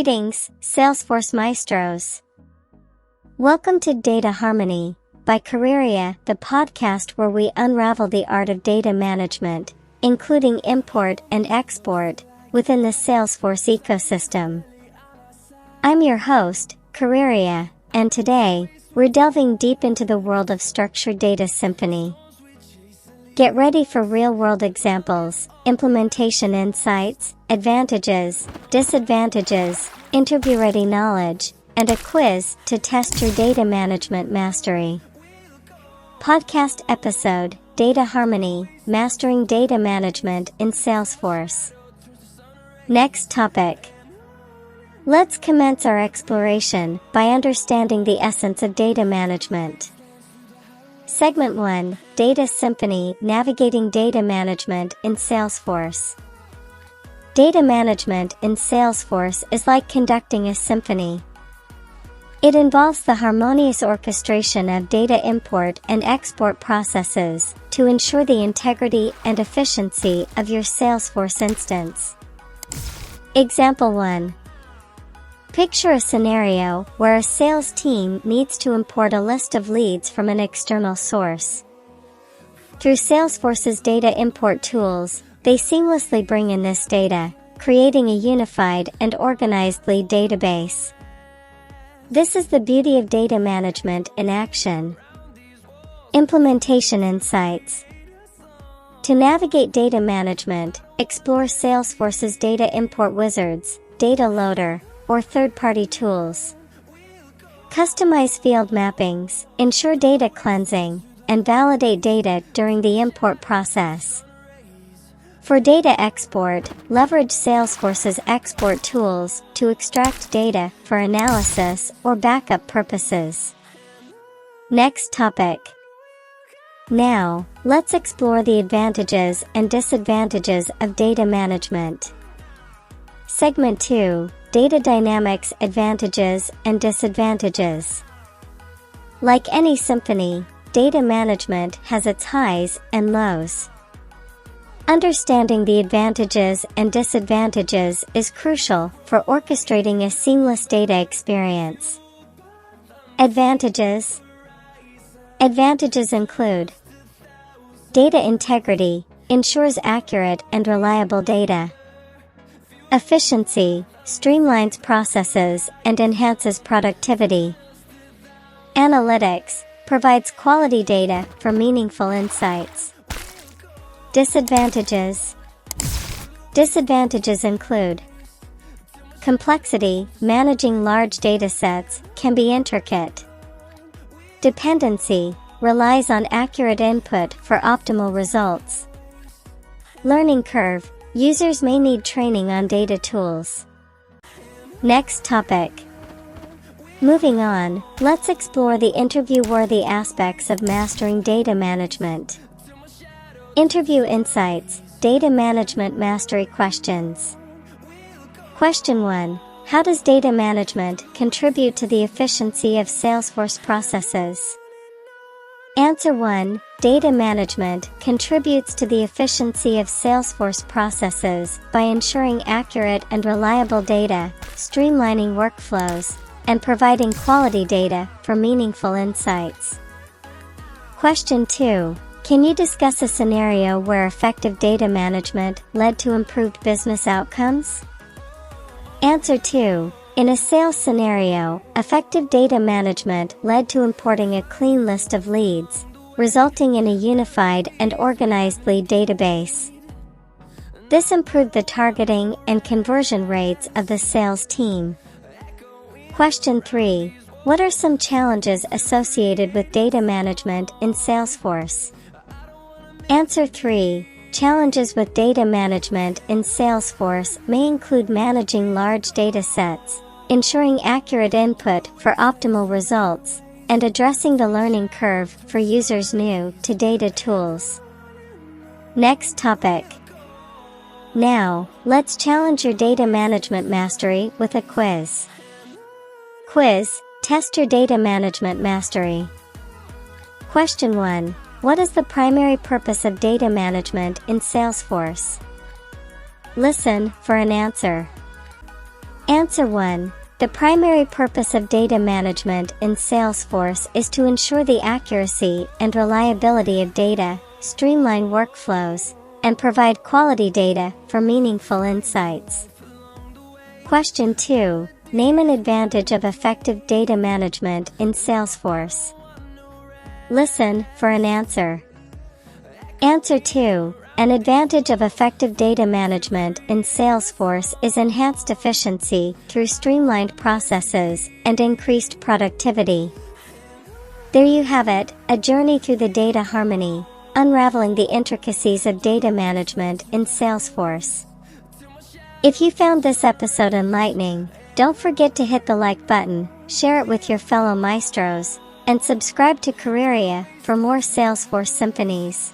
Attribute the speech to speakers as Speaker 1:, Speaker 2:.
Speaker 1: Greetings, Salesforce Maestros. Welcome to Data Harmony by Careerya, the podcast where we unravel the art of data management, including import and export, within the Salesforce ecosystem. I'm your host, Careerya, and today, we're delving deep into the world of structured data symphony. Get ready for real-world examples, implementation insights, advantages, disadvantages, interview-ready knowledge, and a quiz to test your data management mastery. Podcast episode, Data Harmony, Mastering Data Management in Salesforce. Next topic. Let's commence our exploration by understanding the essence of data management. Segment 1, Data Symphony, Navigating Data Management in Salesforce. Data management in Salesforce is like conducting a symphony. It involves the harmonious orchestration of data import and export processes to ensure the integrity and efficiency of your Salesforce instance. Example 1. Picture a scenario where a sales team needs to import a list of leads from an external source. Through Salesforce's data import tools, they seamlessly bring in this data, creating a unified and organized lead database. This is the beauty of data management in action. Implementation insights. To navigate data management, explore Salesforce's data import wizards, data loader, or third-party tools. Customize field mappings, ensure data cleansing, and validate data during the import process. For data export, leverage Salesforce's export tools to extract data for analysis or backup purposes. Next topic. Now, let's explore the advantages and disadvantages of data management. Segment 2, Data Dynamics, Advantages and Disadvantages. Like any symphony, data management has its highs and lows. Understanding the advantages and disadvantages is crucial for orchestrating a seamless data experience. Advantages. Advantages include: data integrity, ensures accurate and reliable data. Efficiency, streamlines processes and enhances productivity. Analytics, provides quality data for meaningful insights. Disadvantages. Disadvantages include: complexity, managing large data sets can be intricate. Dependency, relies on accurate input for optimal results. Learning curve, users may need training on data tools. Next topic. Moving on, let's explore the interview-worthy aspects of mastering data management. Interview insights, data management mastery questions. Question 1. How does data management contribute to the efficiency of Salesforce processes? Answer 1. Data management contributes to the efficiency of Salesforce processes by ensuring accurate and reliable data, streamlining workflows, and providing quality data for meaningful insights. Question 2. Can you discuss a scenario where effective data management led to improved business outcomes? Answer 2. In a sales scenario, effective data management led to importing a clean list of leads, resulting in a unified and organized lead database. This improved the targeting and conversion rates of the sales team. Question 3. What are some challenges associated with data management in Salesforce? Answer 3. Challenges with data management in Salesforce may include managing large data sets, ensuring accurate input for optimal results, and addressing the learning curve for users new to data tools. Next topic. Now, let's challenge your data management mastery with a quiz. Quiz, test your data management mastery. Question 1. What is the primary purpose of data management in Salesforce? Listen for an answer. Answer 1. The primary purpose of data management in Salesforce is to ensure the accuracy and reliability of data, streamline workflows, and provide quality data for meaningful insights. Question 2. Name an advantage of effective data management in Salesforce. Listen for an answer. Answer 2. An advantage of effective data management in Salesforce is enhanced efficiency through streamlined processes and increased productivity. There you have it, a journey through the data harmony, unraveling the intricacies of data management in Salesforce. If you found this episode enlightening, don't forget to hit the like button, share it with your fellow maestros, and subscribe to Careerya for more Salesforce symphonies.